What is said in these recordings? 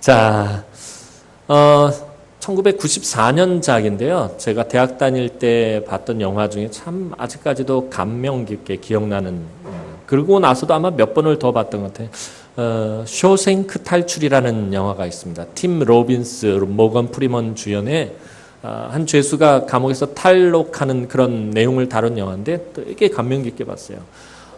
자, 1994년작인데요. 제가 대학 다닐 때 봤던 영화 중에 참 아직까지도 감명 깊게 기억나는, 그러고 나서도 아마 몇 번을 더 봤던 것 같아요. 쇼생크 탈출이라는 영화가 있습니다. 팀 로빈스, 모건 프리먼 주연의 한 죄수가 감옥에서 탈옥하는 그런 내용을 다룬 영화인데 되게 감명 깊게 봤어요.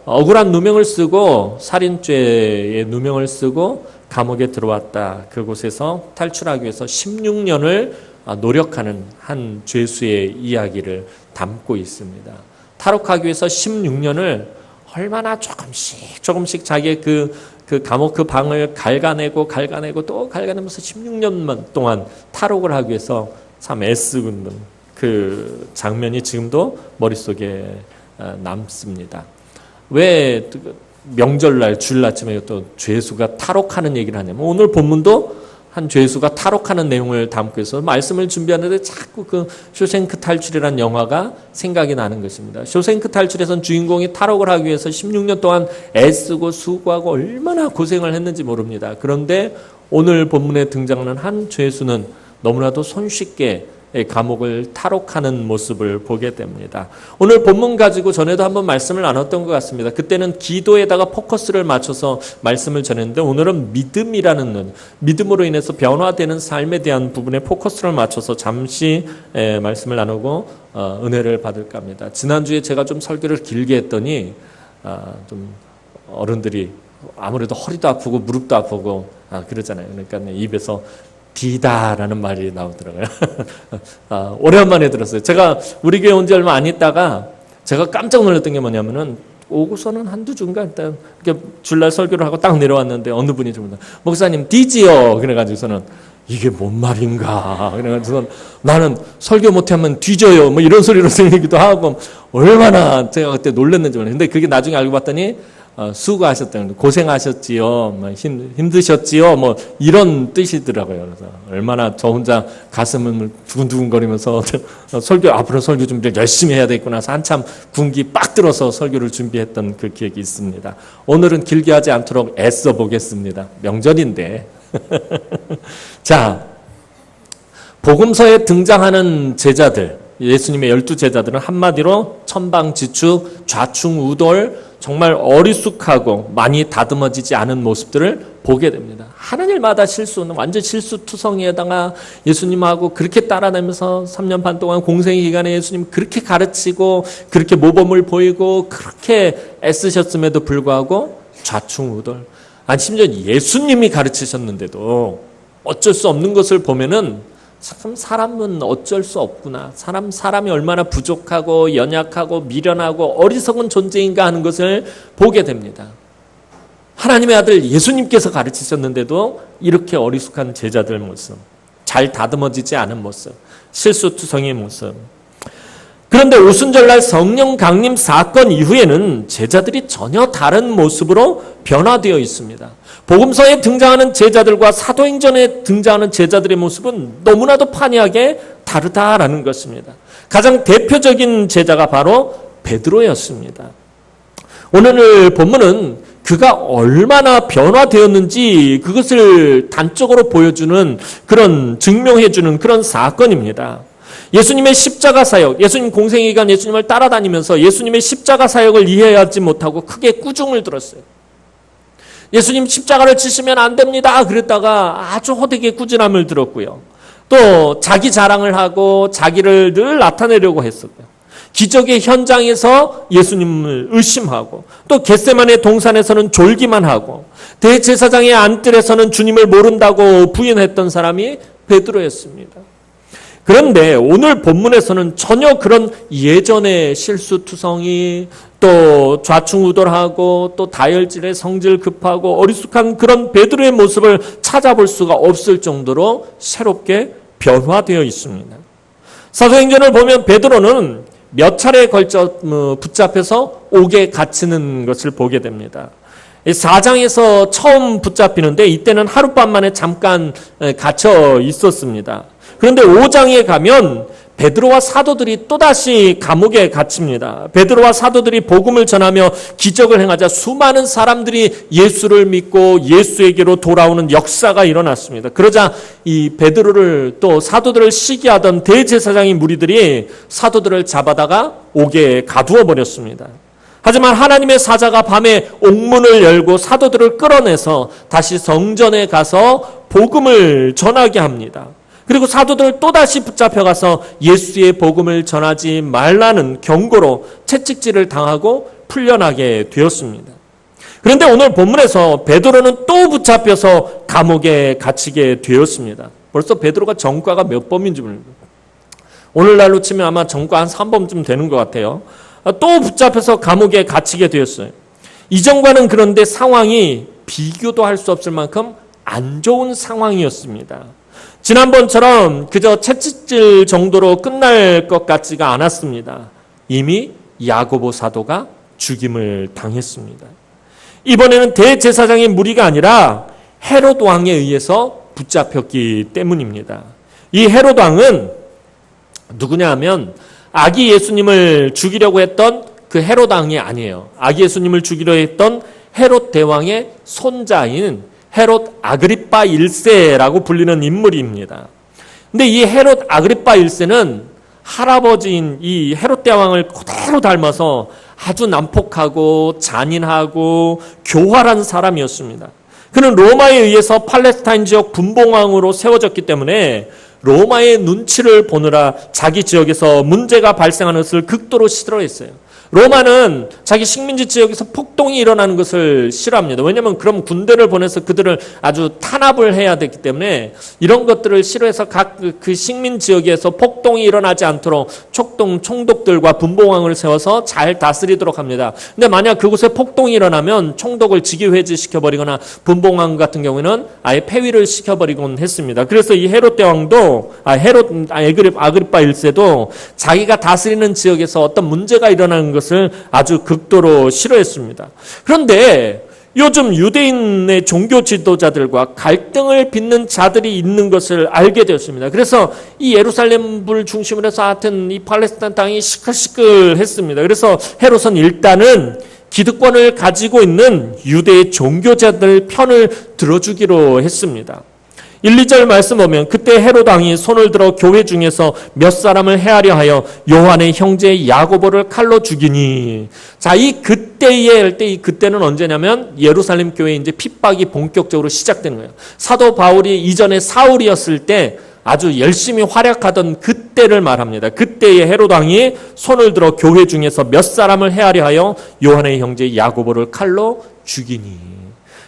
억울한 누명을 쓰고 살인죄의 누명을 쓰고 감옥에 들어왔다. 그곳에서 탈출하기 위해서 16년을 노력하는 한 죄수의 이야기를 담고 있습니다. 탈옥하기 위해서 16년을 얼마나 조금씩 자기의 그 감옥 그 방을 갈가내고 또 갈가내면서 16년 동안 탈옥을 하기 위해서 참 애쓰는 그 장면이 지금도 머릿속에 남습니다. 왜 명절날 주일 아침에 또 죄수가 탈옥하는 얘기를 하냐면 오늘 본문도 한 죄수가 탈옥하는 내용을 담고 있어서 말씀을 준비하는데 자꾸 그 쇼생크 탈출이라는 영화가 생각이 나는 것입니다. 쇼생크 탈출에선 주인공이 탈옥을 하기 위해서 16년 동안 애쓰고 수고하고 얼마나 고생을 했는지 모릅니다. 그런데 오늘 본문에 등장하는 한 죄수는 너무나도 손쉽게 감옥을 탈옥하는 모습을 보게 됩니다. 오늘 본문 가지고 전에도 한번 말씀을 나눴던 것 같습니다. 그때는 기도에다가 포커스를 맞춰서 말씀을 전했는데 오늘은 믿음으로 인해서 변화되는 삶에 대한 부분에 포커스를 맞춰서 잠시 말씀을 나누고 은혜를 받을까 합니다. 지난주에 제가 좀 설교를 길게 했더니 좀 어른들이 아무래도 허리도 아프고 무릎도 아프고 그러잖아요. 그러니까 입에서 디다라는 말이 나오더라고요. 오랜만에 들었어요. 제가 우리 교회 온 지 얼마 안 있다가 제가 깜짝 놀랐던 게 뭐냐면은 오고서는 한두 주인가 일단 이렇게 주일날 설교를 하고 딱 내려왔는데 어느 분이 좀 목사님 디지요. 그래가지고서는 이게 뭔 말인가. 그래가지고 나는 설교 못하면 뒤져요. 뭐 이런 소리로 들리기도 하고 얼마나 제가 그때 놀랐는지 모르겠는데 그게 나중에 알고 봤더니 수고하셨다는 고생하셨지요, 뭐 힘드셨지요, 뭐 이런 뜻이더라고요. 그래서 얼마나 저 혼자 가슴을 두근두근거리면서 설교 앞으로 설교 준비를 열심히 해야 되겠구나 해서 한참 군기 빡 들어서 설교를 준비했던 그 기억이 있습니다. 오늘은 길게 하지 않도록 애써 보겠습니다. 명절인데. 자, 복음서에 등장하는 제자들, 예수님의 12제자들은 한마디로 천방지축, 좌충우돌, 정말 어리숙하고 많이 다듬어지지 않은 모습들을 보게 됩니다. 하나님마다 실수는 완전 실수투성이에다가 예수님하고 그렇게 따라다니면서 3년 반 동안 공생의 기간에 예수님 그렇게 가르치고 그렇게 모범을 보이고 그렇게 애쓰셨음에도 불구하고 좌충우돌. 아니 심지어 예수님이 가르치셨는데도 어쩔 수 없는 것을 보면은 참 사람은 어쩔 수 없구나. 사람이 얼마나 부족하고 연약하고 미련하고 어리석은 존재인가 하는 것을 보게 됩니다. 하나님의 아들 예수님께서 가르치셨는데도 이렇게 어리숙한 제자들 모습, 잘 다듬어지지 않은 모습, 실수투성이의 모습. 그런데 오순절날 성령 강림 사건 이후에는 제자들이 전혀 다른 모습으로 변화되어 있습니다. 복음서에 등장하는 제자들과 사도행전에 등장하는 제자들의 모습은 너무나도 판이하게 다르다라는 것입니다. 가장 대표적인 제자가 바로 베드로였습니다. 오늘 본문은 그가 얼마나 변화되었는지 그것을 단적으로 보여주는 그런 증명해주는 그런 사건입니다. 예수님의 십자가 사역, 예수님 공생의 기간 예수님을 따라다니면서 예수님의 십자가 사역을 이해하지 못하고 크게 꾸중을 들었어요. 예수님 십자가를 지시면 안 됩니다. 그랬다가 아주 호되게 꾸준함을 들었고요. 또 자기 자랑을 하고 자기를 늘 나타내려고 했었고요. 기적의 현장에서 예수님을 의심하고 또 겟세마네 동산에서는 졸기만 하고 대제사장의 안뜰에서는 주님을 모른다고 부인했던 사람이 베드로였습니다. 그런데 오늘 본문에서는 전혀 그런 예전의 실수투성이 또 좌충우돌하고 또 다혈질의 성질 급하고 어리숙한 그런 베드로의 모습을 찾아볼 수가 없을 정도로 새롭게 변화되어 있습니다. 사도행전을 보면 베드로는 몇 차례에 걸쳐 붙잡혀서 옥에 갇히는 것을 보게 됩니다. 4장에서 처음 붙잡히는데 이때는 하룻밤 만에 잠깐 갇혀 있었습니다. 그런데 5장에 가면 베드로와 사도들이 또다시 감옥에 갇힙니다. 베드로와 사도들이 복음을 전하며 기적을 행하자 수많은 사람들이 예수를 믿고 예수에게로 돌아오는 역사가 일어났습니다. 그러자 이 베드로를 또 사도들을 시기하던 대제사장의 무리들이 사도들을 잡아다가 옥에 가두어 버렸습니다. 하지만 하나님의 사자가 밤에 옥문을 열고 사도들을 끌어내서 다시 성전에 가서 복음을 전하게 합니다. 그리고 사도들을 또다시 붙잡혀가서 예수의 복음을 전하지 말라는 경고로 채찍질을 당하고 풀려나게 되었습니다. 그런데 오늘 본문에서 베드로는 또 붙잡혀서 감옥에 갇히게 되었습니다. 벌써 베드로가 전과가 몇 범인지 모릅니다. 오늘날로 치면 아마 전과 한 3범쯤 되는 것 같아요. 또 붙잡혀서 감옥에 갇히게 되었어요. 이전과는 그런데 상황이 비교도 할 수 없을 만큼 안 좋은 상황이었습니다. 지난번처럼 그저 채찍질 정도로 끝날 것 같지가 않았습니다. 이미 야고보 사도가 죽임을 당했습니다. 이번에는 대제사장의 무리가 아니라 헤롯 왕에 의해서 붙잡혔기 때문입니다. 이 헤롯 왕은 누구냐 하면 아기 예수님을 죽이려고 했던 그 헤롯 왕이 아니에요. 아기 예수님을 죽이려 했던 헤롯 대왕의 손자인 헤롯 아그리빠 1세라고 불리는 인물입니다. 근데 이 헤롯 아그리빠 1세는 할아버지인 이 헤롯 대왕을 그대로 닮아서 아주 난폭하고 잔인하고 교활한 사람이었습니다. 그는 로마에 의해서 팔레스타인 지역 분봉왕으로 세워졌기 때문에 로마의 눈치를 보느라 자기 지역에서 문제가 발생하는 것을 극도로 싫어했어요. 로마는 자기 식민지 지역에서 폭동이 일어나는 것을 싫어합니다. 왜냐하면 그럼 군대를 보내서 그들을 아주 탄압을 해야 되기 때문에 이런 것들을 싫어해서 각 그 식민 지역에서 폭동이 일어나지 않도록 총독들과 분봉왕을 세워서 잘 다스리도록 합니다. 근데 만약 그곳에 폭동이 일어나면 총독을 직위회지시켜버리거나 분봉왕 같은 경우에는 아예 폐위를 시켜버리곤 했습니다. 그래서 이 헤롯 대왕도 아그리빠 1세도 자기가 다스리는 지역에서 어떤 문제가 일어나는 것을 아주 극도로 싫어했습니다. 그런데 요즘 유대인의 종교 지도자들과 갈등을 빚는 자들이 있는 것을 알게 되었습니다. 그래서 이 예루살렘을 중심으로 해서 하여튼 이 팔레스타인 땅이 시끌시끌했습니다. 그래서 헤롯은 일단은 기득권을 가지고 있는 유대의 종교자들 편을 들어주기로 했습니다. 1, 2절 말씀 보면 그때 헤롯 왕이 손을 들어 교회 중에서 몇 사람을 해하려 하여 요한의 형제 야고보를 칼로 죽이니. 자, 이 그때는 언제냐면 예루살렘 교회 이제 핍박이 본격적으로 시작되는 거예요. 사도 바울이 이전에 사울이었을 때 아주 열심히 활약하던 그때를 말합니다. 그때의 헤롯 왕이 손을 들어 교회 중에서 몇 사람을 해하려 하여 요한의 형제 야고보를 칼로 죽이니.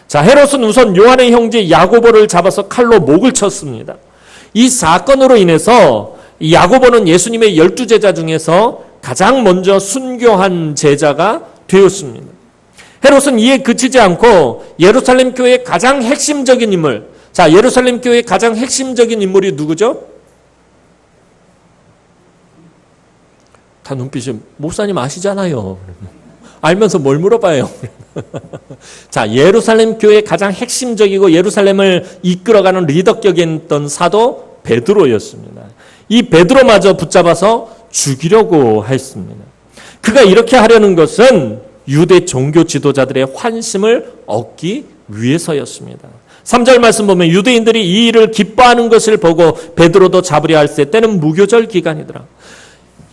자, 헤롯은 우선 요한의 형제 야고보를 잡아서 칼로 목을 쳤습니다. 이 사건으로 인해서 야고보는 예수님의 12제자 중에서 가장 먼저 순교한 제자가 되었습니다. 헤롯은 이에 그치지 않고 예루살렘 교회의 가장 핵심적인 인물, 자, 예루살렘 교회의 가장 핵심적인 인물이 누구죠? 다 눈빛이 목사님 아시잖아요. 알면서 뭘 물어봐요. 자, 예루살렘 교회의 가장 핵심적이고 예루살렘을 이끌어가는 리더격이었던 사도 베드로였습니다. 이 베드로마저 붙잡아서 죽이려고 했습니다. 그가 이렇게 하려는 것은 유대 종교 지도자들의 환심을 얻기 위해서였습니다. 3절 말씀 보면 유대인들이 이 일을 기뻐하는 것을 보고 베드로도 잡으려 할세 때는 무교절 기간이더라.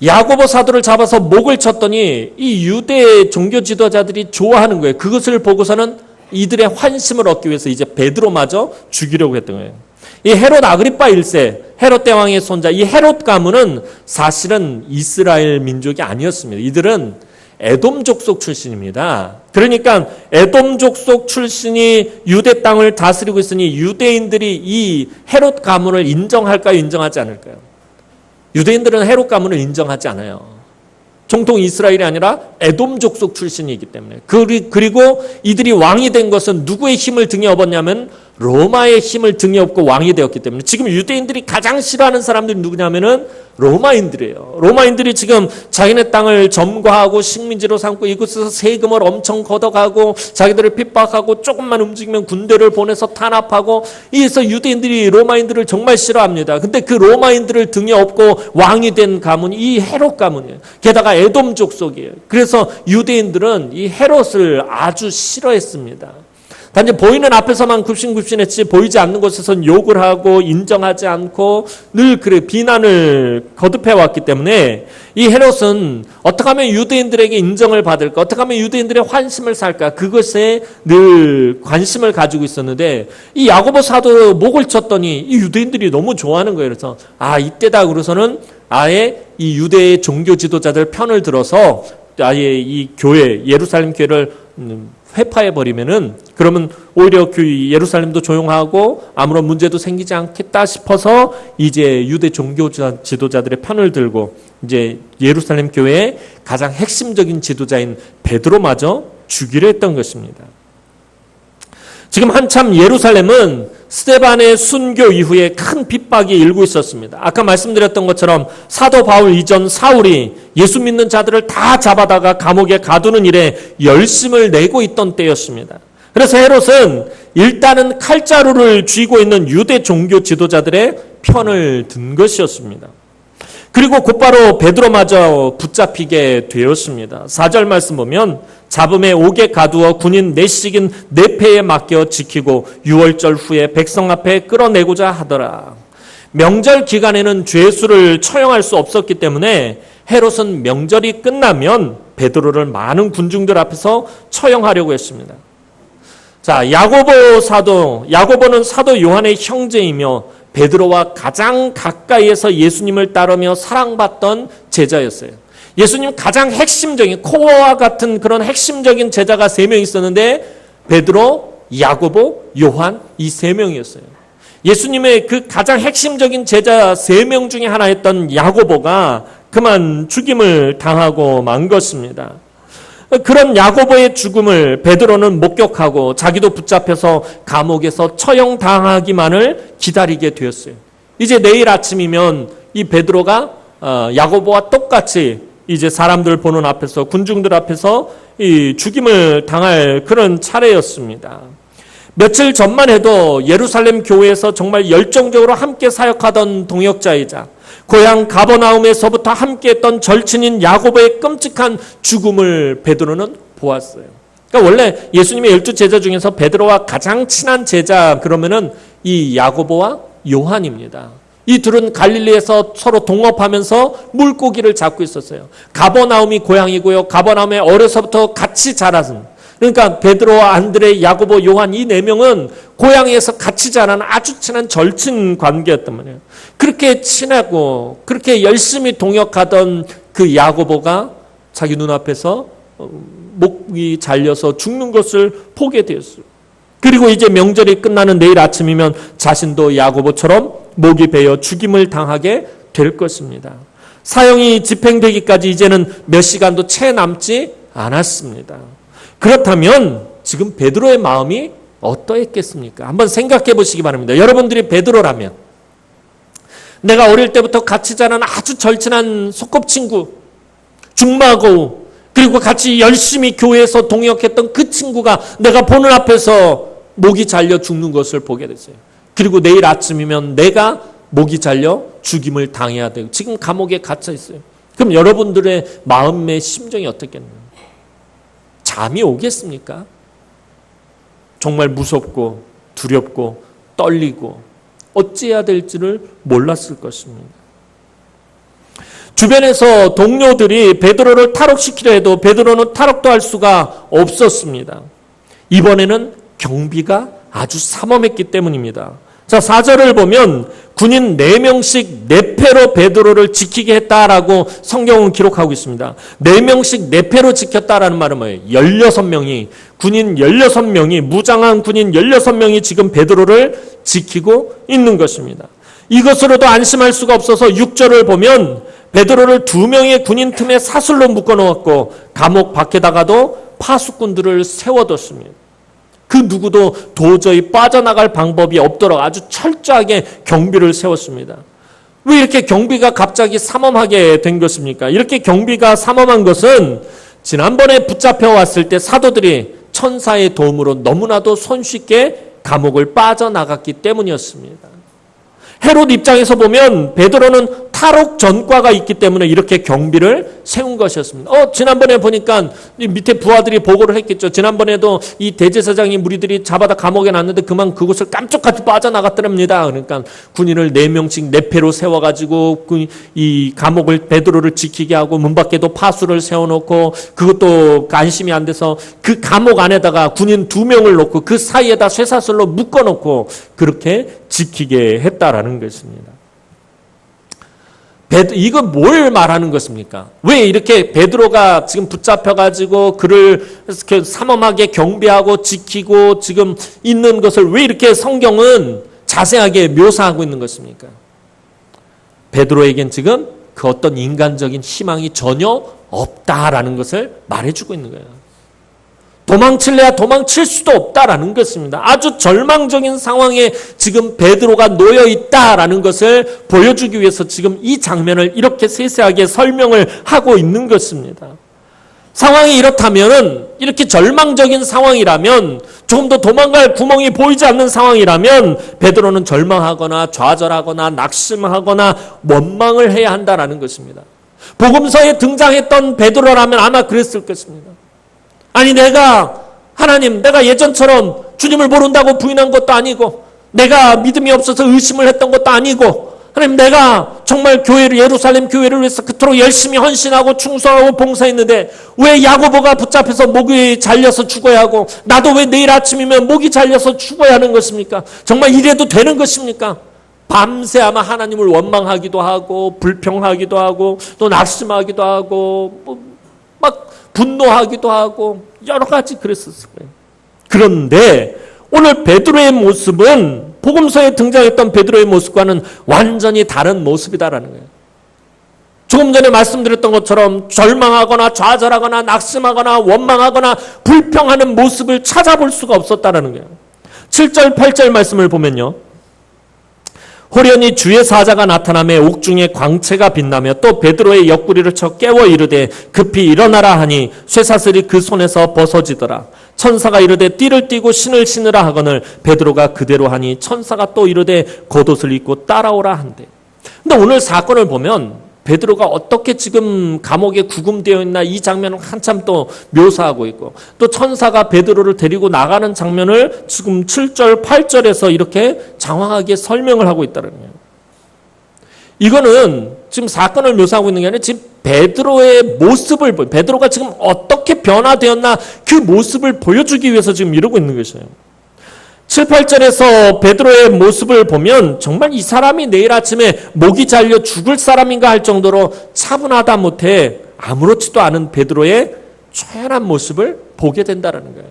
야고보 사도를 잡아서 목을 쳤더니 이 유대 종교 지도자들이 좋아하는 거예요. 그것을 보고서는 이들의 환심을 얻기 위해서 이제 베드로마저 죽이려고 했던 거예요. 이 헤롯 아그리빠 1세, 헤롯 대왕의 손자, 이 헤롯 가문은 사실은 이스라엘 민족이 아니었습니다. 이들은 에돔 족속 출신입니다. 그러니까 에돔 족속 출신이 유대 땅을 다스리고 있으니 유대인들이 이 헤롯 가문을 인정할까요? 인정하지 않을까요? 유대인들은 헤롯 가문을 인정하지 않아요. 정통 이스라엘이 아니라 에돔 족속 출신이기 때문에. 그리고 이들이 왕이 된 것은 누구의 힘을 등에 업었냐면 로마의 힘을 등에 업고 왕이 되었기 때문에 지금 유대인들이 가장 싫어하는 사람들이 누구냐면은 로마인들이에요. 로마인들이 지금 자기네 땅을 점거하고 식민지로 삼고 이곳에서 세금을 엄청 걷어가고 자기들을 핍박하고 조금만 움직이면 군대를 보내서 탄압하고 이래서 유대인들이 로마인들을 정말 싫어합니다. 근데 그 로마인들을 등에 업고 왕이 된 가문이 이 헤롯 가문이에요. 게다가 에돔 족속이에요. 그래서 유대인들은 이 헤롯을 아주 싫어했습니다. 단지 보이는 앞에서만 굽신굽신했지 보이지 않는 곳에선 욕을 하고 인정하지 않고 늘 그래 비난을 거듭해 왔기 때문에 이 헤롯은 어떻게 하면 유대인들에게 인정을 받을까, 어떻게 하면 유대인들의 환심을 살까, 그것에 늘 관심을 가지고 있었는데 이 야고보 사도 목을 쳤더니 이 유대인들이 너무 좋아하는 거예요. 그래서 이때다 그러서는 아예 이 유대의 종교 지도자들 편을 들어서 아예 이 교회 예루살렘 교회를 회파해 버리면은 그러면 오히려 예루살렘도 조용하고 아무런 문제도 생기지 않겠다 싶어서 이제 유대 종교 지도자들의 편을 들고 이제 예루살렘 교회의 가장 핵심적인 지도자인 베드로마저 죽이려 했던 것입니다. 지금 한참 예루살렘은 스데반의 순교 이후에 큰 핍박이 일고 있었습니다. 아까 말씀드렸던 것처럼 사도 바울 이전 사울이 예수 믿는 자들을 다 잡아다가 감옥에 가두는 일에 열심을 내고 있던 때였습니다. 그래서 헤롯은 일단은 칼자루를 쥐고 있는 유대 종교 지도자들의 편을 든 것이었습니다. 그리고 곧바로 베드로마저 붙잡히게 되었습니다. 4절 말씀 보면 잡음에 옥에 가두어 군인 내식인 내패에 맡겨 지키고 6월절 후에 백성 앞에 끌어내고자 하더라. 명절 기간에는 죄수를 처형할 수 없었기 때문에 헤롯은 명절이 끝나면 베드로를 많은 군중들 앞에서 처형하려고 했습니다. 자, 야고보는 사도 요한의 형제이며 베드로와 가장 가까이에서 예수님을 따르며 사랑받던 제자였어요. 예수님 가장 핵심적인 코어와 같은 그런 핵심적인 제자가 3명 있었는데 베드로, 야고보, 요한 이 3명이었어요. 예수님의 그 가장 핵심적인 제자 3명 중에 하나였던 야고보가 그만 죽임을 당하고 만 것입니다. 그런 야고보의 죽음을 베드로는 목격하고 자기도 붙잡혀서 감옥에서 처형당하기만을 기다리게 되었어요. 이제 내일 아침이면 이 베드로가 야고보와 똑같이 이제 사람들 보는 앞에서 군중들 앞에서 이 죽임을 당할 그런 차례였습니다. 며칠 전만 해도 예루살렘 교회에서 정말 열정적으로 함께 사역하던 동역자이자 고향 가버나움에서부터 함께했던 절친인 야고보의 끔찍한 죽음을 베드로는 보았어요. 그러니까 원래 예수님의 12제자 중에서 베드로와 가장 친한 제자 그러면은 이 야고보와 요한입니다. 이 둘은 갈릴리에서 서로 동업하면서 물고기를 잡고 있었어요. 가버나움이 고향이고요. 가버나움에 어려서부터 같이 자라선, 그러니까 베드로, 안드레, 야고보, 요한 이 4명은 고향에서 같이 자란 아주 친한 절친 관계였단 말이에요. 그렇게 친하고 그렇게 열심히 동역하던 그 야고보가 자기 눈앞에서 목이 잘려서 죽는 것을 보게 되었어요. 그리고 이제 명절이 끝나는 내일 아침이면 자신도 야고보처럼 목이 베어 죽임을 당하게 될 것입니다. 사형이 집행되기까지 이제는 몇 시간도 채 남지 않았습니다. 그렇다면 지금 베드로의 마음이 어떠했겠습니까? 한번 생각해 보시기 바랍니다. 여러분들이 베드로라면, 내가 어릴 때부터 같이 자란 아주 절친한 소꿉친구, 중마고, 그리고 같이 열심히 교회에서 동역했던 그 친구가 내가 보는 앞에서 목이 잘려 죽는 것을 보게 됐어요. 그리고 내일 아침이면 내가 목이 잘려 죽임을 당해야 되고 지금 감옥에 갇혀 있어요. 그럼 여러분들의 마음의 심정이 어떻겠나요? 잠이 오겠습니까? 정말 무섭고 두렵고 떨리고 어찌해야 될지를 몰랐을 것입니다. 주변에서 동료들이 베드로를 탈옥시키려 해도 베드로는 탈옥도 할 수가 없었습니다. 이번에는 경비가 아주 삼엄했기 때문입니다. 자, 4절을 보면 군인 4명씩 내패로 베드로를 지키게 했다라고 성경은 기록하고 있습니다. 4명씩 내패로 지켰다라는 말은 뭐예요? 16명이, 군인 16명이, 무장한 군인 16명이 지금 베드로를 지키고 있는 것입니다. 이것으로도 안심할 수가 없어서 6절을 보면 베드로를 2명의 군인 틈에 사슬로 묶어놓았고 감옥 밖에다가도 파수꾼들을 세워뒀습니다. 그 누구도 도저히 빠져나갈 방법이 없도록 아주 철저하게 경비를 세웠습니다. 왜 이렇게 경비가 갑자기 삼엄하게 된 것입니까? 이렇게 경비가 삼엄한 것은 지난번에 붙잡혀 왔을 때 사도들이 천사의 도움으로 너무나도 손쉽게 감옥을 빠져나갔기 때문이었습니다. 헤롯 입장에서 보면 베드로는 탈옥 전과가 있기 때문에 이렇게 경비를 세운 것이었습니다. 지난번에 보니까 밑에 부하들이 보고를 했겠죠. 지난번에도 이 대제사장이 무리들이 잡아다 감옥에 놨는데 그만 그곳을 깜짝같이 빠져나갔더랍니다. 그러니까 군인을 4명씩 4패로 세워가지고 이 감옥을 베드로를 지키게 하고 문 밖에도 파수를 세워놓고 그것도 안심이 안 돼서 그 감옥 안에다가 군인 2명을 놓고 그 사이에다 쇠사슬로 묶어놓고 그렇게 지키게 했다라는 것입니다. 이거 뭘 말하는 것입니까? 왜 이렇게 베드로가 지금 붙잡혀가지고 그를 삼엄하게 경비하고 지키고 지금 있는 것을 왜 이렇게 성경은 자세하게 묘사하고 있는 것입니까? 베드로에겐 지금 그 어떤 인간적인 희망이 전혀 없다라는 것을 말해주고 있는 거예요. 도망칠래야 도망칠 수도 없다라는 것입니다. 아주 절망적인 상황에 지금 베드로가 놓여 있다라는 것을 보여주기 위해서 지금 이 장면을 이렇게 세세하게 설명을 하고 있는 것입니다. 상황이 이렇다면, 이렇게 절망적인 상황이라면, 조금 더 도망갈 구멍이 보이지 않는 상황이라면 베드로는 절망하거나 좌절하거나 낙심하거나 원망을 해야 한다라는 것입니다. 복음서에 등장했던 베드로라면 아마 그랬을 것입니다. 아니 하나님 내가 예전처럼 주님을 모른다고 부인한 것도 아니고 내가 믿음이 없어서 의심을 했던 것도 아니고 하나님 내가 정말 예루살렘 교회를 위해서 그토록 열심히 헌신하고 충성하고 봉사했는데 왜 야고보가 붙잡혀서 목이 잘려서 죽어야 하고 나도 왜 내일 아침이면 목이 잘려서 죽어야 하는 것입니까? 정말 이래도 되는 것입니까? 밤새 아마 하나님을 원망하기도 하고 불평하기도 하고 또 낙심하기도 하고 막 분노하기도 하고 여러 가지 그랬었을 거예요. 그런데 오늘 베드로의 모습은 복음서에 등장했던 베드로의 모습과는 완전히 다른 모습이다라는 거예요. 조금 전에 말씀드렸던 것처럼 절망하거나 좌절하거나 낙심하거나 원망하거나 불평하는 모습을 찾아볼 수가 없었다라는 거예요. 7절 8절 말씀을 보면요. 호련히 주의 사자가 나타나며 옥중에 광채가 빛나며 또 베드로의 옆구리를 쳐 깨워 이르되 급히 일어나라 하니 쇠사슬이 그 손에서 벗어지더라. 천사가 이르되 띠를 띠고 신을 신으라 하거늘 베드로가 그대로 하니 천사가 또 이르되 겉옷을 입고 따라오라 한대. 근데 오늘 사건을 보면 베드로가 어떻게 지금 감옥에 구금되어 있나 이 장면을 한참 또 묘사하고 있고 또 천사가 베드로를 데리고 나가는 장면을 지금 7절 8절에서 이렇게 장황하게 설명을 하고 있다는 거예요. 이거는 지금 사건을 묘사하고 있는 게 아니라 지금 베드로의 모습을 베드로가 지금 어떻게 변화되었나 그 모습을 보여주기 위해서 지금 이러고 있는 것이에요. 7, 8절에서 베드로의 모습을 보면 정말 이 사람이 내일 아침에 목이 잘려 죽을 사람인가 할 정도로 차분하다 못해 아무렇지도 않은 베드로의 초연한 모습을 보게 된다는 거예요.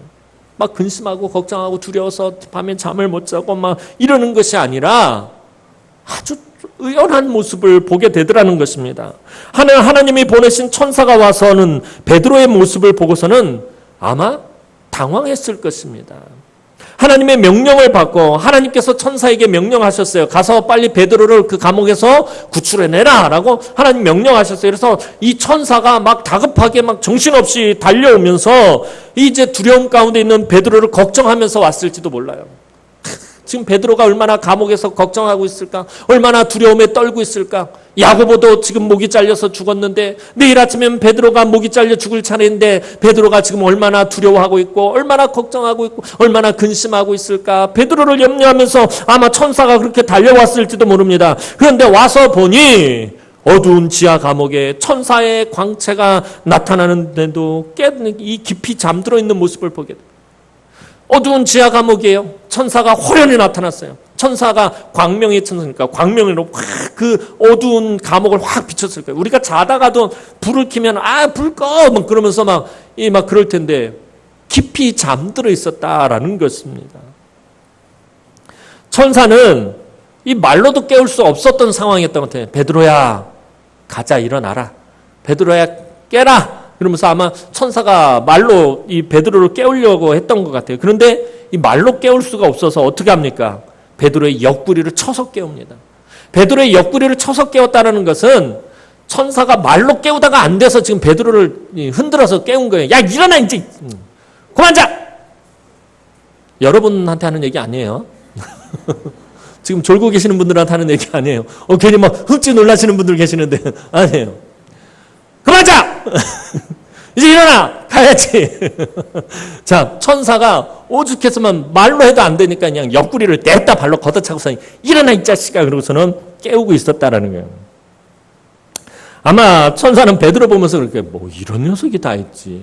막 근심하고 걱정하고 두려워서 밤에 잠을 못 자고 막 이러는 것이 아니라 아주 의연한 모습을 보게 되더라는 것입니다. 하나님이 보내신 천사가 와서는 베드로의 모습을 보고서는 아마 당황했을 것입니다. 하나님의 명령을 받고 하나님께서 천사에게 명령하셨어요. 가서 빨리 베드로를 그 감옥에서 구출해내라 라고 하나님 명령하셨어요. 그래서 이 천사가 막 다급하게 막 정신없이 달려오면서 이제 두려움 가운데 있는 베드로를 걱정하면서 왔을지도 몰라요. 지금 베드로가 얼마나 감옥에서 걱정하고 있을까? 얼마나 두려움에 떨고 있을까? 야고보도 지금 목이 잘려서 죽었는데 내일 아침에는 베드로가 목이 잘려 죽을 차례인데 베드로가 지금 얼마나 두려워하고 있고 얼마나 걱정하고 있고 얼마나 근심하고 있을까? 베드로를 염려하면서 아마 천사가 그렇게 달려왔을지도 모릅니다. 그런데 와서 보니 어두운 지하 감옥에 천사의 광채가 나타나는데도 이 깊이 잠들어 있는 모습을 보게 돼요. 어두운 지하 감옥이에요. 천사가 호련히 나타났어요. 천사가 광명의 천사니까 광명으로 확 그 어두운 감옥을 확 비쳤을 거예요. 우리가 자다가도 불을 켜면 불 꺼! 막 그러면서 막 그럴 텐데 깊이 잠들어 있었다라는 것입니다. 천사는 이 말로도 깨울 수 없었던 상황이었던 것 같아요. 베드로야 가자 일어나라. 베드로야 깨라. 그러면서 아마 천사가 말로 이 베드로를 깨우려고 했던 것 같아요. 그런데 이 말로 깨울 수가 없어서 어떻게 합니까? 베드로의 옆구리를 쳐서 깨웁니다. 베드로의 옆구리를 쳐서 깨웠다는 것은 천사가 말로 깨우다가 안 돼서 지금 베드로를 흔들어서 깨운 거예요. 야, 일어나 이제. 그만 자. 여러분한테 하는 얘기 아니에요. 지금 졸고 계시는 분들한테 하는 얘기 아니에요. 괜히 막 흠칫 놀라시는 분들 계시는데 아니에요. 그만 자. 이제 일어나 가야지. 자, 천사가 오죽했으면 말로 해도 안 되니까 그냥 옆구리를 냅다 발로 걷어차고서 일어나 이 자식아 그러고서는 깨우고 있었다라는 거예요. 아마 천사는 베드로 보면서 그렇게 뭐 이런 녀석이 다 있지.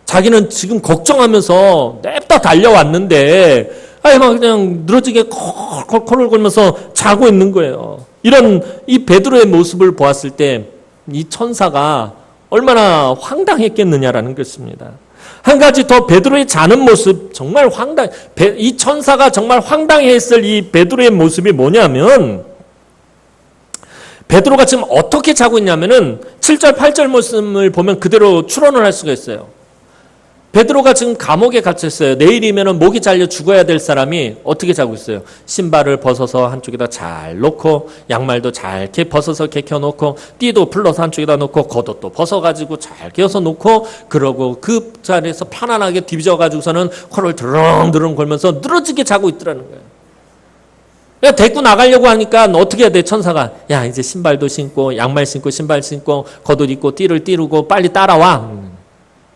자기는 지금 걱정하면서 냅다 달려왔는데 막 그냥 늘어지게 콜콜콜 걸면서 자고 있는 거예요. 이런 이 베드로의 모습을 보았을 때 이 천사가 얼마나 황당했겠느냐라는 것입니다. 한 가지 더 베드로의 자는 모습 정말 이 천사가 정말 황당했을 이 베드로의 모습이 뭐냐면 베드로가 지금 어떻게 자고 있냐면은 7절 8절 모습을 보면 그대로 추론을 할 수가 있어요. 베드로가 지금 감옥에 갇혔어요. 내일이면 목이 잘려 죽어야 될 사람이 어떻게 자고 있어요? 신발을 벗어서 한쪽에다 잘 놓고 양말도 잘 벗어서 개켜놓고 띠도 풀러서 한쪽에다 놓고 겉옷도 벗어가지고 잘 개어서 놓고 그러고 그 자리에서 편안하게 뒤져가지고서는 코를 드렁드렁 걸면서 늘어지게 자고 있더라는 거예요. 그러니까 데리고 나가려고 하니까 어떻게 해야 돼? 천사가 야 이제 신발도 신고 양말 신고 신발 신고 겉옷 입고 띠를 띠르고 빨리 따라와.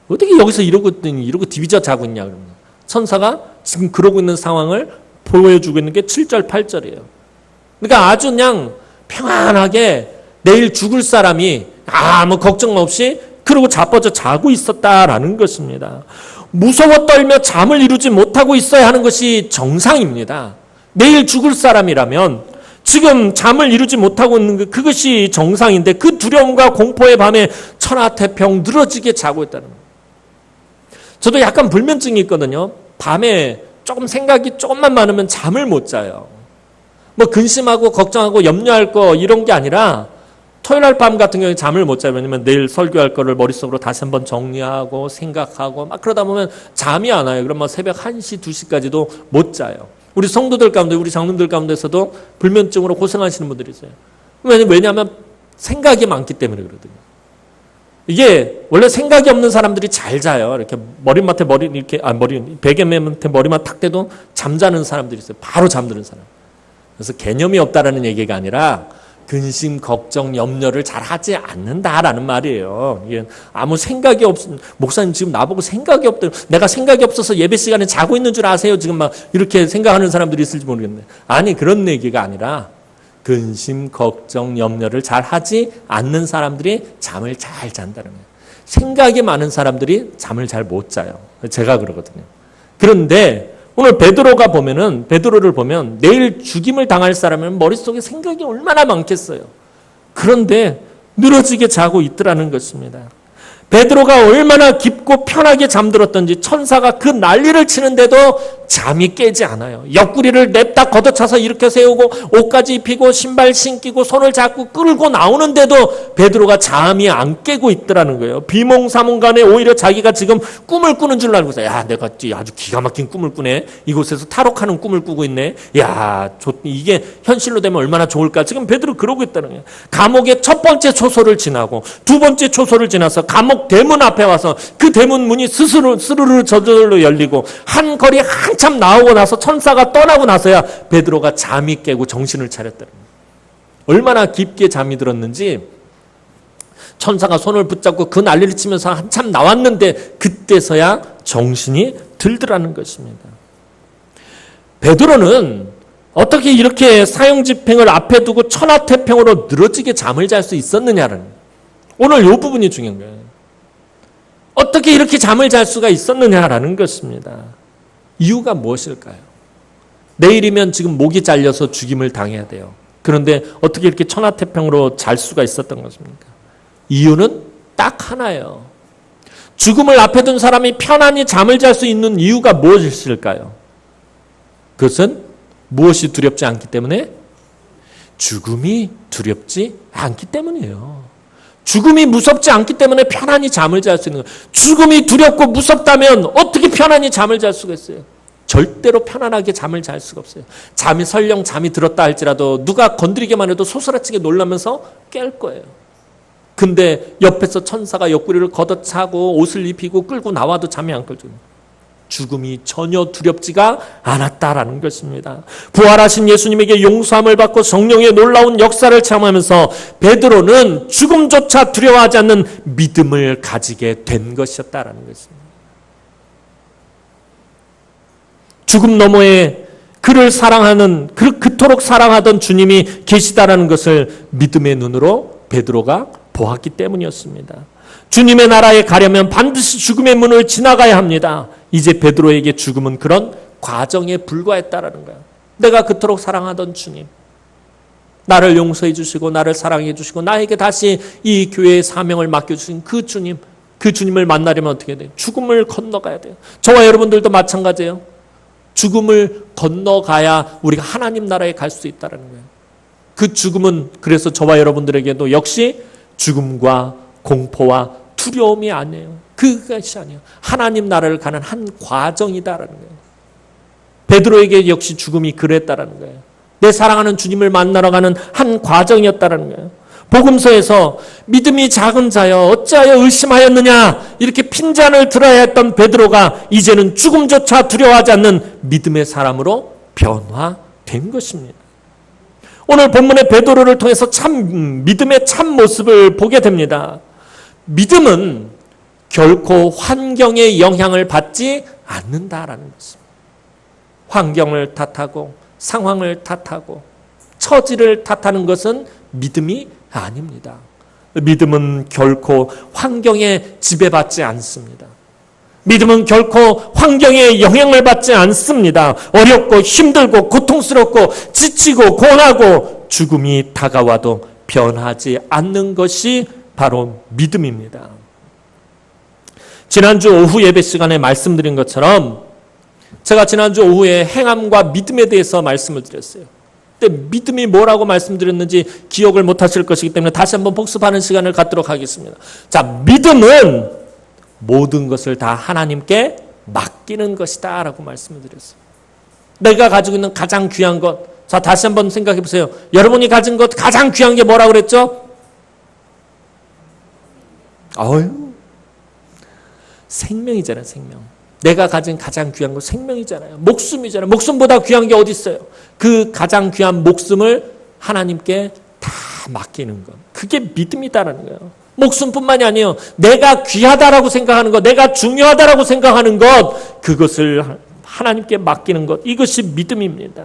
어떻게 여기서 이러고 디비져 자고 있냐 그러면 천사가 지금 그러고 있는 상황을 보여주고 있는 게 7절 8절이에요. 그러니까 아주 그냥 평안하게 내일 죽을 사람이 아무 걱정 없이 그러고 자빠져 자고 있었다라는 것입니다. 무서워 떨며 잠을 이루지 못하고 있어야 하는 것이 정상입니다. 내일 죽을 사람이라면 지금 잠을 이루지 못하고 있는 그것이 정상인데 그 두려움과 공포의 밤에 천하태평 늘어지게 자고 있다는 거예요. 저도 약간 불면증이 있거든요. 밤에 조금 생각이 조금만 많으면 잠을 못 자요. 뭐 근심하고 걱정하고 염려할 거 이런 게 아니라 토요일 날 밤 같은 경우에 잠을 못 자요. 왜냐면 내일 설교할 거를 머릿속으로 다시 한번 정리하고 생각하고 막 그러다 보면 잠이 안 와요. 그럼 뭐 새벽 1시, 2시까지도 못 자요. 우리 성도들 가운데, 우리 장로들 가운데서도 불면증으로 고생하시는 분들이 있어요. 왜냐하면 생각이 많기 때문에 그러거든요. 이게 원래 생각이 없는 사람들이 잘 자요. 이렇게 베개맨한테 머리만 탁 대도 잠자는 사람들이 있어요. 바로 잠드는 사람. 그래서 개념이 없다라는 얘기가 아니라 근심, 걱정, 염려를 잘 하지 않는다라는 말이에요. 이게 아무 생각이 목사님 지금 나보고 생각이 없다. 내가 생각이 없어서 예배 시간에 자고 있는 줄 아세요? 지금 막 이렇게 생각하는 사람들이 있을지 모르겠네. 아니, 그런 얘기가 아니라 근심, 걱정, 염려를 잘 하지 않는 사람들이 잠을 잘 잔다는 거예요. 생각이 많은 사람들이 잠을 잘 못 자요. 제가 그러거든요. 그런데 오늘 베드로를 보면 내일 죽임을 당할 사람은 머릿속에 생각이 얼마나 많겠어요. 그런데 늘어지게 자고 있더라는 것입니다. 베드로가 얼마나 깊고 편하게 잠들었던지 천사가 그 난리를 치는데도 잠이 깨지 않아요. 옆구리를 냅다 걷어차서 이렇게 세우고 옷까지 입히고 신발 신기고 손을 잡고 끌고 나오는데도 베드로가 잠이 안 깨고 있더라는 거예요. 비몽사몽간에 오히려 자기가 지금 꿈을 꾸는 줄 알고서 야 내가 아주 기가 막힌 꿈을 꾸네. 이곳에서 탈옥하는 꿈을 꾸고 있네. 야 이게 현실로 되면 얼마나 좋을까. 지금 베드로 그러고 있다는 거예요. 감옥의 첫 번째 초소를 지나고 두 번째 초소를 지나서 감옥 대문 앞에 와서 그 대문 문이 스르르 저절로 열리고 한 거리 한참 나오고 나서 천사가 떠나고 나서야 베드로가 잠이 깨고 정신을 차렸다는 거예요. 얼마나 깊게 잠이 들었는지 천사가 손을 붙잡고 그 난리를 치면서 한참 나왔는데 그때서야 정신이 들더라는 것입니다. 베드로는 어떻게 이렇게 사형집행을 앞에 두고 천하태평으로 늘어지게 잠을 잘 수 있었느냐는 오늘 이 부분이 중요한 거예요. 어떻게 이렇게 잠을 잘 수가 있었느냐라는 것입니다. 이유가 무엇일까요? 내일이면 지금 목이 잘려서 죽임을 당해야 돼요. 그런데 어떻게 이렇게 천하태평으로 잘 수가 있었던 것입니까? 이유는 딱 하나예요. 죽음을 앞에 둔 사람이 편안히 잠을 잘 수 있는 이유가 무엇일까요? 그것은 무엇이 두렵지 않기 때문에? 죽음이 두렵지 않기 때문이에요. 죽음이 무섭지 않기 때문에 편안히 잠을 잘 수 있는 거예요. 죽음이 두렵고 무섭다면 어떻게 편안히 잠을 잘 수가 있어요? 절대로 편안하게 잠을 잘 수가 없어요. 설령 잠이 들었다 할지라도 누가 건드리기만 해도 소스라치게 놀라면서 깰 거예요. 근데 옆에서 천사가 옆구리를 걷어차고 옷을 입히고 끌고 나와도 잠이 안 끌죠. 죽음이 전혀 두렵지가 않았다라는 것입니다. 부활하신 예수님에게 용서함을 받고 성령의 놀라운 역사를 체험하면서 베드로는 죽음조차 두려워하지 않는 믿음을 가지게 된 것이었다라는 것입니다. 죽음 너머에 그를 사랑하는, 그토록 사랑하던 주님이 계시다라는 것을 믿음의 눈으로 베드로가 보았기 때문이었습니다. 주님의 나라에 가려면 반드시 죽음의 문을 지나가야 합니다. 이제 베드로에게 죽음은 그런 과정에 불과했다라는 거예요. 내가 그토록 사랑하던 주님, 나를 용서해 주시고 나를 사랑해 주시고 나에게 다시 이 교회의 사명을 맡겨주신 그 주님, 그 주님을 만나려면 어떻게 돼요? 죽음을 건너가야 돼요. 저와 여러분들도 마찬가지예요. 죽음을 건너가야 우리가 하나님 나라에 갈 수 있다는 거예요. 그 죽음은 그래서 저와 여러분들에게도 역시 죽음과 공포와 두려움이 아니에요. 그것이 아니에요. 하나님 나라를 가는 한 과정이다라는 거예요. 베드로에게 역시 죽음이 그랬다라는 거예요. 내 사랑하는 주님을 만나러 가는 한 과정이었다라는 거예요. 복음서에서 믿음이 작은 자여 어찌하여 의심하였느냐 이렇게 핀잔을 들어야 했던 베드로가 이제는 죽음조차 두려워하지 않는 믿음의 사람으로 변화된 것입니다. 오늘 본문의 베드로를 통해서 참 믿음의 참 모습을 보게 됩니다. 믿음은 결코 환경의 영향을 받지 않는다라는 것입니다. 환경을 탓하고 상황을 탓하고 처지를 탓하는 것은 믿음이 아닙니다. 믿음은 결코 환경에 지배받지 않습니다. 믿음은 결코 환경에 영향을 받지 않습니다. 어렵고 힘들고 고통스럽고 지치고 고나고 죽음이 다가와도 변하지 않는 것이 바로 믿음입니다. 지난주 오후 예배 시간에 말씀드린 것처럼 제가 지난주 오후에 행함과 믿음에 대해서 말씀을 드렸어요. 그때 믿음이 뭐라고 말씀드렸는지 기억을 못하실 것이기 때문에 다시 한번 복습하는 시간을 갖도록 하겠습니다. 자, 믿음은 모든 것을 다 하나님께 맡기는 것이다 라고 말씀을 드렸어요. 내가 가지고 있는 가장 귀한 것, 자 다시 한번 생각해 보세요. 여러분이 가진 것 가장 귀한 게 뭐라고 그랬죠? 생명이잖아요. 생명. 내가 가진 가장 귀한 거 생명이잖아요. 목숨이잖아요. 목숨보다 귀한 게 어디 있어요? 그 가장 귀한 목숨을 하나님께 다 맡기는 것. 그게 믿음이다라는 거예요. 목숨뿐만이 아니에요. 내가 귀하다라고 생각하는 것, 내가 중요하다라고 생각하는 것, 그것을 하나님께 맡기는 것. 이것이 믿음입니다.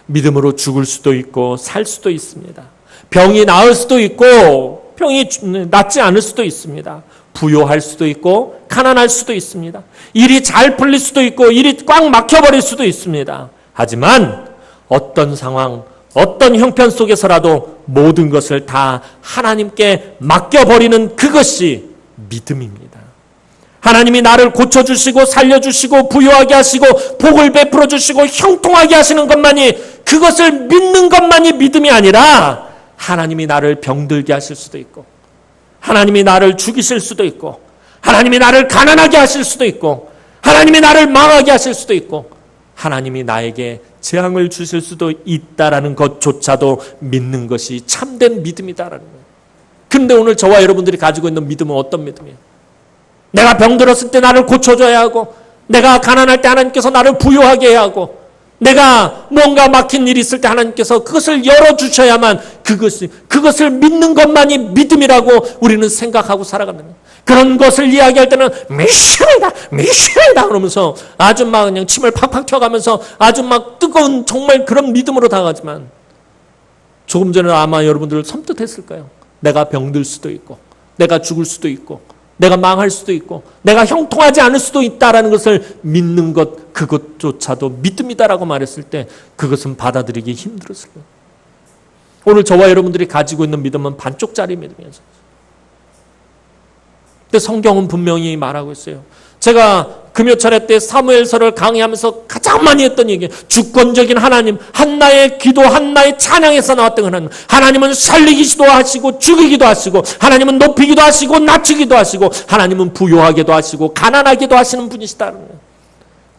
믿음으로 죽을 수도 있고 살 수도 있습니다. 병이 나을 수도 있고 병이 낫지 않을 수도 있습니다. 부요할 수도 있고 가난할 수도 있습니다. 일이 잘 풀릴 수도 있고 일이 꽉 막혀버릴 수도 있습니다. 하지만 어떤 상황, 어떤 형편 속에서라도 모든 것을 다 하나님께 맡겨버리는 그것이 믿음입니다. 하나님이 나를 고쳐주시고 살려주시고 부요하게 하시고 복을 베풀어 주시고 형통하게 하시는 것만이, 그것을 믿는 것만이 믿음이 아니라 하나님이 나를 병들게 하실 수도 있고 하나님이 나를 죽이실 수도 있고 하나님이 나를 가난하게 하실 수도 있고 하나님이 나를 망하게 하실 수도 있고 하나님이 나에게 재앙을 주실 수도 있다라는 것조차도 믿는 것이 참된 믿음이다라는 거예요. 그런데 오늘 저와 여러분들이 가지고 있는 믿음은 어떤 믿음이에요? 내가 병들었을 때 나를 고쳐줘야 하고 내가 가난할 때 하나님께서 나를 부유하게 해야 하고 내가 뭔가 막힌 일이 있을 때 하나님께서 그것을 열어주셔야만 그것을 믿는 것만이 믿음이라고 우리는 생각하고 살아갑니다. 그런 것을 이야기할 때는 미션이다 그러면서 아주 막 그냥 침을 팍팍 튀어가면서 아주 막 뜨거운 정말 그런 믿음으로 다가가지만 조금 전에 아마 여러분들 섬뜩했을 거예요. 내가 병들 수도 있고 내가 죽을 수도 있고 내가 망할 수도 있고 내가 형통하지 않을 수도 있다라는 것을 믿는 것, 그것조차도 믿음이다라고 말했을 때 그것은 받아들이기 힘들었을 거예요. 오늘 저와 여러분들이 가지고 있는 믿음은 반쪽짜리 믿음이었어요. 근데 성경은 분명히 말하고 있어요. 제가 금요철회 때 사무엘서를 강의하면서 가장 많이 했던 얘기, 주권적인 하나님, 한나의 기도, 한나의 찬양에서 나왔던 하나님. 하나님은 살리기도 하시고 죽이기도 하시고, 하나님은 높이기도 하시고 낮추기도 하시고, 하나님은 부요하게도 하시고 가난하게도 하시는 분이시다는 거예요.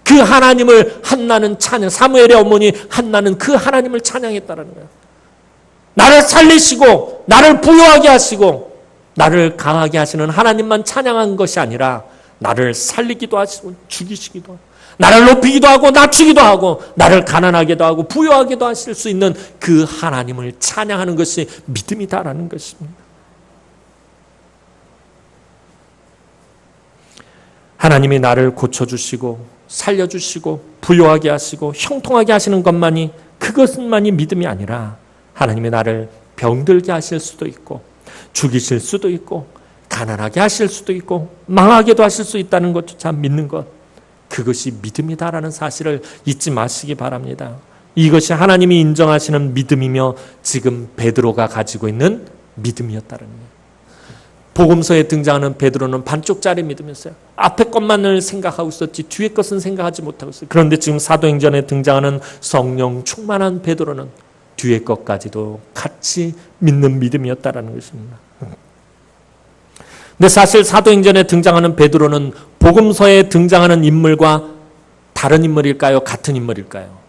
그 하나님을 한나는 찬양, 사무엘의 어머니 한나는 그 하나님을 찬양했다는 거예요. 나를 살리시고 나를 부요하게 하시고 나를 강하게 하시는 하나님만 찬양한 것이 아니라 나를 살리기도 하시고 죽이시기도 하고 나를 높이기도 하고 낮추기도 하고 나를 가난하게도 하고 부요하게도 하실 수 있는 그 하나님을 찬양하는 것이 믿음이다라는 것입니다. 하나님이 나를 고쳐주시고 살려주시고 부요하게 하시고 형통하게 하시는 것만이, 그것만이 믿음이 아니라 하나님이 나를 병들게 하실 수도 있고 죽이실 수도 있고 가난하게 하실 수도 있고 망하게도 하실 수 있다는 것조차 믿는 것, 그것이 믿음이다라는 사실을 잊지 마시기 바랍니다. 이것이 하나님이 인정하시는 믿음이며 지금 베드로가 가지고 있는 믿음이었다는 거예요. 복음서에 등장하는 베드로는 반쪽짜리 믿음이었어요. 앞에 것만을 생각하고 있었지 뒤에 것은 생각하지 못하고 있어요. 그런데 지금 사도행전에 등장하는 성령 충만한 베드로는 뒤에 것까지도 같이 믿는 믿음이었다라는 것입니다. 근데 사실 사도행전에 등장하는 베드로는 복음서에 등장하는 인물과 다른 인물일까요? 같은 인물일까요?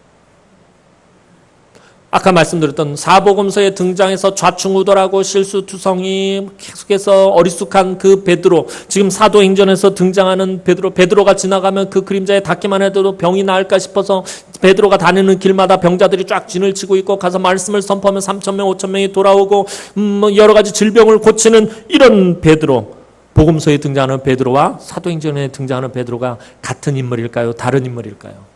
아까 말씀드렸던 사복음서에 등장해서 좌충우돌하고 실수투성이 계속해서 어리숙한 그 베드로, 지금 사도행전에서 등장하는 베드로가 지나가면 그 그림자에 닿기만 해도 병이 나을까 싶어서 베드로가 다니는 길마다 병자들이 쫙 진을 치고 있고 가서 말씀을 선포하면 3,000명, 5,000명이 돌아오고 여러 가지 질병을 고치는 이런 베드로, 복음서에 등장하는 베드로와 사도행전에 등장하는 베드로가 같은 인물일까요? 다른 인물일까요?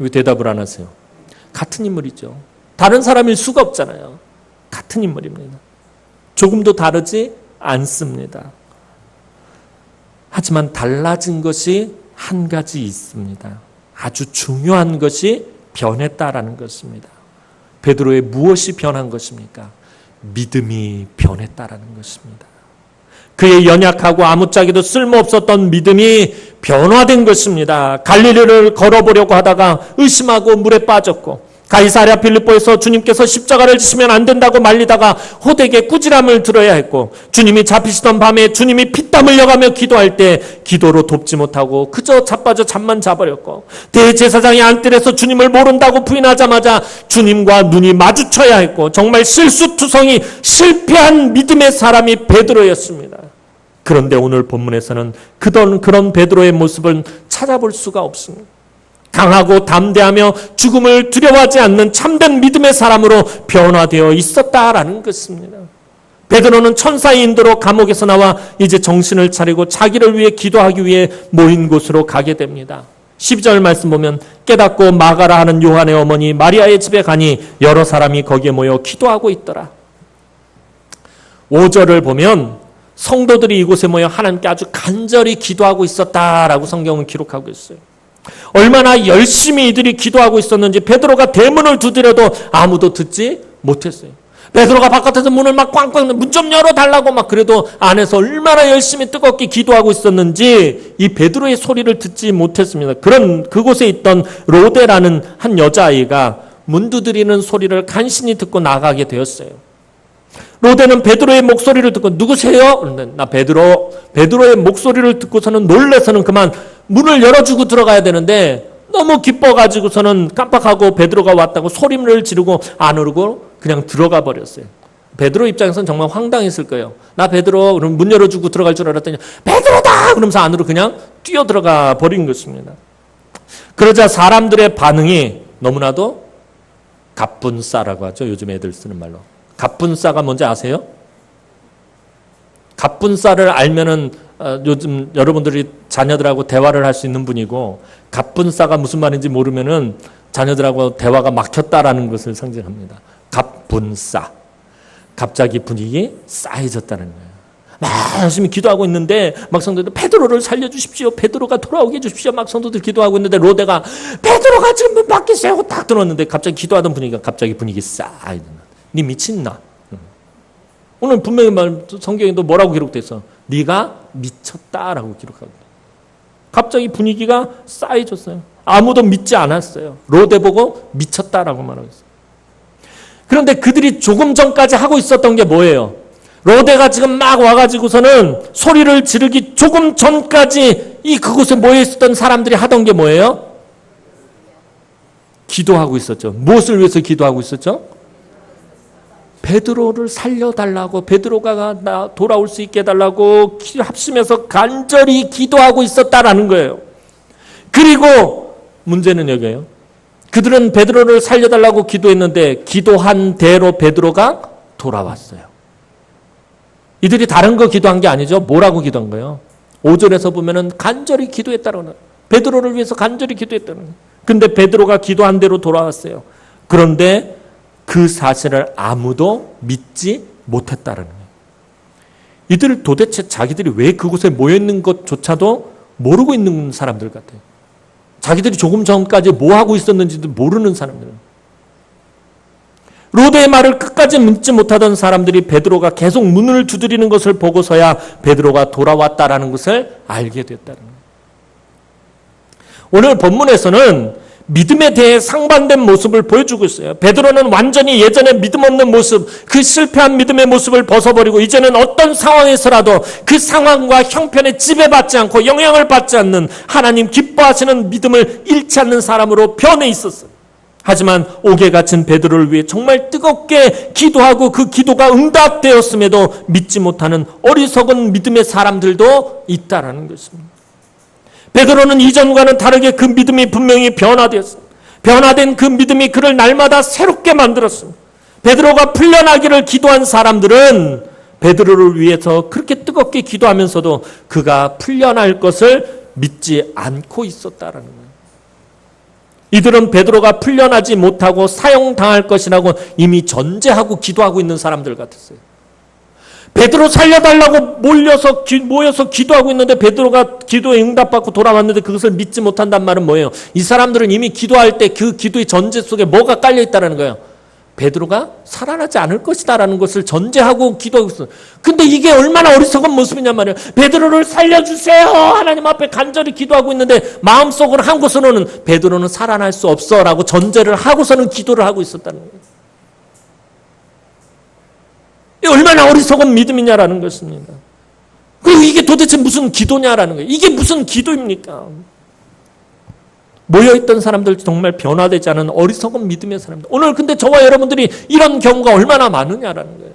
왜 대답을 안 하세요? 같은 인물이죠. 다른 사람일 수가 없잖아요. 같은 인물입니다. 조금도 다르지 않습니다. 하지만 달라진 것이 한 가지 있습니다. 아주 중요한 것이 변했다라는 것입니다. 베드로의 무엇이 변한 것입니까? 믿음이 변했다라는 것입니다. 그의 연약하고 아무짝에도 쓸모없었던 믿음이 변화된 것입니다. 갈릴리를 걸어보려고 하다가 의심하고 물에 빠졌고, 가이사랴 필리포에서 주님께서 십자가를 지시면 안 된다고 말리다가 호되게 꾸지람을 들어야 했고, 주님이 잡히시던 밤에 주님이 피땀 흘려가며 기도할 때 기도로 돕지 못하고 그저 자빠져 잠만 자버렸고, 대제사장이 안뜰에서 주님을 모른다고 부인하자마자 주님과 눈이 마주쳐야 했고, 정말 실수투성이 실패한 믿음의 사람이 베드로였습니다. 그런데 오늘 본문에서는 그런 베드로의 모습을 찾아볼 수가 없습니다. 강하고 담대하며 죽음을 두려워하지 않는 참된 믿음의 사람으로 변화되어 있었다라는 것입니다. 베드로는 천사의 인도로 감옥에서 나와 이제 정신을 차리고 자기를 위해 기도하기 위해 모인 곳으로 가게 됩니다. 12절 말씀 보면 깨닫고 마가라 하는 요한의 어머니 마리아의 집에 가니 여러 사람이 거기에 모여 기도하고 있더라. 5절을 보면 성도들이 이곳에 모여 하나님께 아주 간절히 기도하고 있었다라고 성경은 기록하고 있어요. 얼마나 열심히 이들이 기도하고 있었는지 베드로가 대문을 두드려도 아무도 듣지 못했어요. 베드로가 바깥에서 문을 막 꽝꽝 문 좀 열어달라고 막 그래도 안에서 얼마나 열심히 뜨겁게 기도하고 있었는지 이 베드로의 소리를 듣지 못했습니다. 그곳에 있던 로데라는 한 여자아이가 문 두드리는 소리를 간신히 듣고 나가게 되었어요. 로데는 베드로의 목소리를 듣고 누구세요? 그런데 나 베드로의 목소리를 듣고서는 놀라서는 그만 문을 열어주고 들어가야 되는데 너무 기뻐가지고서는 깜빡하고 베드로가 왔다고 소리를 지르고 안으로 그냥 들어가 버렸어요. 베드로 입장에서는 정말 황당했을 거예요. 나 베드로, 그럼 문 열어주고 들어갈 줄 알았더니 베드로다! 그러면서 안으로 그냥 뛰어 들어가 버린 것입니다. 그러자 사람들의 반응이 너무나도 갑분싸라고 하죠. 요즘 애들 쓰는 말로. 갑분싸가 뭔지 아세요? 갑분싸를 알면은 요즘 여러분들이 자녀들하고 대화를 할 수 있는 분이고, 갑분싸가 무슨 말인지 모르면은 자녀들하고 대화가 막혔다라는 것을 상징합니다. 갑분싸. 갑자기 분위기 싸해졌다는 거예요. 막 열심히 기도하고 있는데 막 성도들 베드로를 살려주십시오. 베드로가 돌아오게 해주십시오. 막 성도들 기도하고 있는데 로데가 베드로가 지금 문 밖에 있어요 하고 딱 들었는데 갑자기 기도하던 분위기가 갑자기 분위기 싸해졌나. 니 미친나? 오늘 분명히 성경에도 뭐라고 기록돼 있어? 네가 미쳤다라고 기록합니다. 갑자기 분위기가 싸해졌어요. 아무도 믿지 않았어요. 로데 보고 미쳤다라고 말하겠어요. 그런데 그들이 조금 전까지 하고 있었던 게 뭐예요? 로데가 지금 막 와가지고서는 소리를 지르기 조금 전까지 그곳에 모여 있었던 사람들이 하던 게 뭐예요? 기도하고 있었죠. 무엇을 위해서 기도하고 있었죠? 베드로를 살려달라고, 베드로가 돌아올 수 있게 해달라고 합심해서 간절히 기도하고 있었다라는 거예요. 그리고 문제는 여기에요. 그들은 베드로를 살려달라고 기도했는데 기도한 대로 베드로가 돌아왔어요. 이들이 다른 거 기도한 게 아니죠. 뭐라고 기도한 거예요? 5절에서 보면은 간절히 기도했다라는 거예요. 베드로를 위해서 간절히 기도했다는 거예요. 근데 베드로가 기도한 대로 돌아왔어요. 그런데 그 사실을 아무도 믿지 못했다는 거예요. 이들 도대체 자기들이 왜 그곳에 모여있는 것조차도 모르고 있는 사람들 같아요. 자기들이 조금 전까지 뭐 하고 있었는지도 모르는 사람들은. 로데의 말을 끝까지 믿지 못하던 사람들이 베드로가 계속 문을 두드리는 것을 보고서야 베드로가 돌아왔다라는 것을 알게 됐다는 거예요. 오늘 본문에서는 믿음에 대해 상반된 모습을 보여주고 있어요. 베드로는 완전히 예전에 믿음 없는 모습, 그 실패한 믿음의 모습을 벗어버리고 이제는 어떤 상황에서라도 그 상황과 형편에 지배받지 않고 영향을 받지 않는 하나님 기뻐하시는 믿음을 잃지 않는 사람으로 변해 있었어요. 하지만 옥에 갇힌 베드로를 위해 정말 뜨겁게 기도하고 그 기도가 응답되었음에도 믿지 못하는 어리석은 믿음의 사람들도 있다라는 것입니다. 베드로는 이전과는 다르게 그 믿음이 분명히 변화되었습니다. 변화된 그 믿음이 그를 날마다 새롭게 만들었습니다. 베드로가 풀려나기를 기도한 사람들은 베드로를 위해서 그렇게 뜨겁게 기도하면서도 그가 풀려날 것을 믿지 않고 있었다라는 거예요. 이들은 베드로가 풀려나지 못하고 사형당할 것이라고 이미 전제하고 기도하고 있는 사람들 같았어요. 베드로 살려달라고 모여서 기도하고 있는데 베드로가 기도에 응답받고 돌아왔는데 그것을 믿지 못한단 말은 뭐예요? 이 사람들은 이미 기도할 때 그 기도의 전제 속에 뭐가 깔려있다는 거예요? 베드로가 살아나지 않을 것이다라는 것을 전제하고 기도하고 있어요. 근데 이게 얼마나 어리석은 모습이냐 말이에요. 베드로를 살려주세요. 하나님 앞에 간절히 기도하고 있는데 마음속으로 한 곳으로는 베드로는 살아날 수 없어라고 전제를 하고서는 기도를 하고 있었다는 거예요. 얼마나 어리석은 믿음이냐라는 것입니다. 그리고 이게 도대체 무슨 기도냐라는 거예요. 이게 무슨 기도입니까? 모여있던 사람들 정말 변화되지 않은 어리석은 믿음의 사람들. 오늘 근데 저와 여러분들이 이런 경우가 얼마나 많으냐라는 거예요.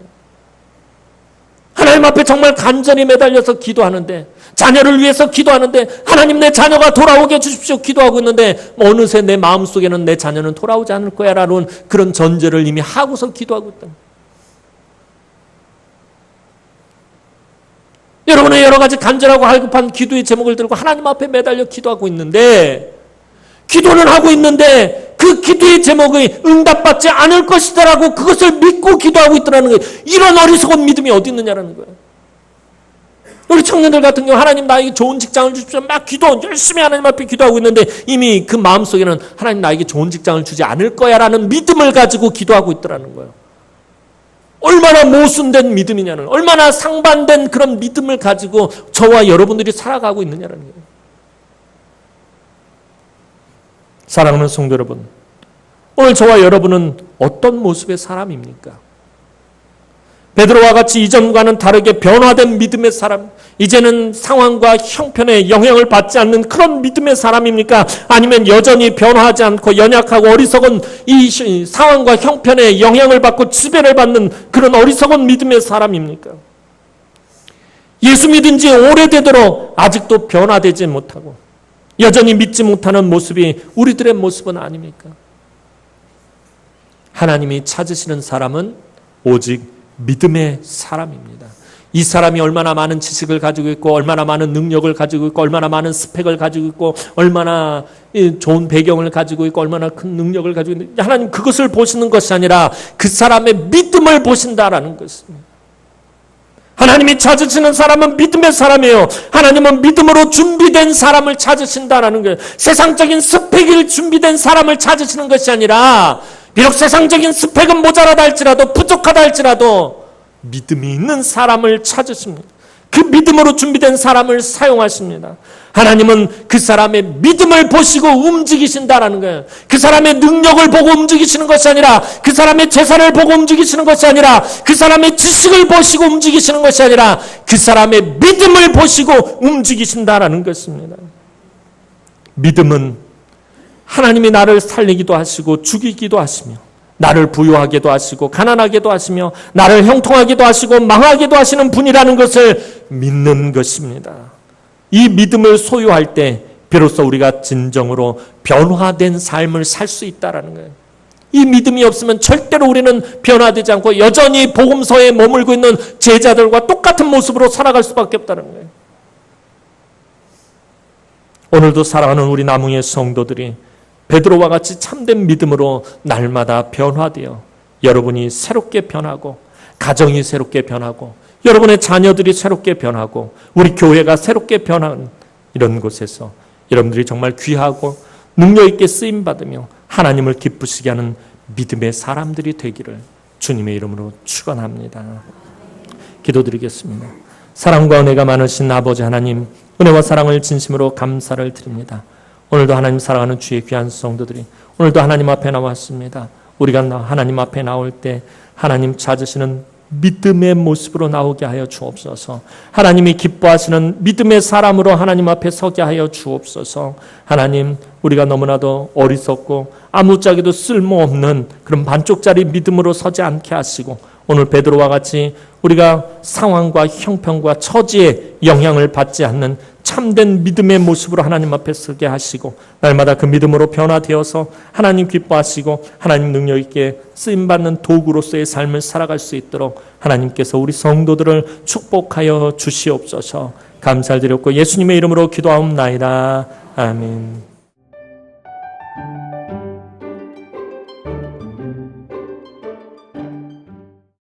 하나님 앞에 정말 간절히 매달려서 기도하는데, 자녀를 위해서 기도하는데, 하나님 내 자녀가 돌아오게 해주십시오 기도하고 있는데 어느새 내 마음속에는 내 자녀는 돌아오지 않을 거야 라는 그런 전제를 이미 하고서 기도하고 있다. 여러분의 여러 가지 간절하고 할급한 기도의 제목을 들고 하나님 앞에 매달려 기도하고 있는데, 기도는 하고 있는데 그 기도의 제목이 응답받지 않을 것이다라고 그것을 믿고 기도하고 있더라는 거예요. 이런 어리석은 믿음이 어디 있느냐라는 거예요. 우리 청년들 같은 경우 하나님 나에게 좋은 직장을 주십시오. 막 열심히 하나님 앞에 기도하고 있는데 이미 그 마음속에는 하나님 나에게 좋은 직장을 주지 않을 거야 라는 믿음을 가지고 기도하고 있더라는 거예요. 얼마나 모순된 믿음이냐는, 얼마나 상반된 그런 믿음을 가지고 저와 여러분들이 살아가고 있느냐라는 거예요. 사랑하는 성도 여러분, 오늘 저와 여러분은 어떤 모습의 사람입니까? 베드로와 같이 이전과는 다르게 변화된 믿음의 사람, 이제는 상황과 형편에 영향을 받지 않는 그런 믿음의 사람입니까? 아니면 여전히 변화하지 않고 연약하고 어리석은 이 상황과 형편에 영향을 받고 지배를 받는 그런 어리석은 믿음의 사람입니까? 예수 믿은 지 오래되도록 아직도 변화되지 못하고 여전히 믿지 못하는 모습이 우리들의 모습은 아닙니까? 하나님이 찾으시는 사람은 오직 믿음의 사람입니다. 이 사람이 얼마나 많은 지식을 가지고 있고 얼마나 많은 능력을 가지고 있고 얼마나 많은 스펙을 가지고 있고 얼마나 좋은 배경을 가지고 있고 얼마나 큰 능력을 가지고 있는지, 하나님 그것을 보시는 것이 아니라 그 사람의 믿음을 보신다라는 것입니다. 하나님이 찾으시는 사람은 믿음의 사람이에요. 하나님은 믿음으로 준비된 사람을 찾으신다라는 거예요. 세상적인 스펙이 준비된 사람을 찾으시는 것이 아니라, 비록 세상적인 스펙은 모자라다 할지라도 부족하다 할지라도 믿음이 있는 사람을 찾으십니다. 그 믿음으로 준비된 사람을 사용하십니다. 하나님은 그 사람의 믿음을 보시고 움직이신다라는 거예요. 그 사람의 능력을 보고 움직이시는 것이 아니라, 그 사람의 재산을 보고 움직이시는 것이 아니라, 그 사람의 지식을 보시고 움직이시는 것이 아니라 그 사람의 믿음을 보시고 움직이신다라는 것입니다. 믿음은 하나님이 나를 살리기도 하시고 죽이기도 하시며, 나를 부유하게도 하시고 가난하게도 하시며, 나를 형통하게도 하시고 망하게도 하시는 분이라는 것을 믿는 것입니다. 이 믿음을 소유할 때 비로소 우리가 진정으로 변화된 삶을 살 수 있다는 거예요. 이 믿음이 없으면 절대로 우리는 변화되지 않고 여전히 복음서에 머물고 있는 제자들과 똑같은 모습으로 살아갈 수밖에 없다는 거예요. 오늘도 사랑하는 우리 남흥의 성도들이 베드로와 같이 참된 믿음으로 날마다 변화되어 여러분이 새롭게 변하고, 가정이 새롭게 변하고, 여러분의 자녀들이 새롭게 변하고, 우리 교회가 새롭게 변하는 이런 곳에서 여러분들이 정말 귀하고 능력 있게 쓰임받으며 하나님을 기쁘시게 하는 믿음의 사람들이 되기를 주님의 이름으로 축원합니다. 기도드리겠습니다. 사랑과 은혜가 많으신 아버지 하나님, 은혜와 사랑을 진심으로 감사를 드립니다. 오늘도 하나님 사랑하는 주의 귀한 성도들이 오늘도 하나님 앞에 나왔습니다. 우리가 하나님 앞에 나올 때 하나님 찾으시는 믿음의 모습으로 나오게 하여 주옵소서. 하나님이 기뻐하시는 믿음의 사람으로 하나님 앞에 서게 하여 주옵소서. 하나님, 우리가 너무나도 어리석고 아무짝에도 쓸모없는 그런 반쪽짜리 믿음으로 서지 않게 하시고, 오늘 베드로와 같이 우리가 상황과 형편과 처지에 영향을 받지 않는 참된 믿음의 모습으로 하나님 앞에 서게 하시고, 날마다 그 믿음으로 변화되어서 하나님 기뻐하시고 하나님 능력 있게 쓰임받는 도구로서의 삶을 살아갈 수 있도록 하나님께서 우리 성도들을 축복하여 주시옵소서. 감사를 드렸고 예수님의 이름으로 기도하옵나이다. 아멘.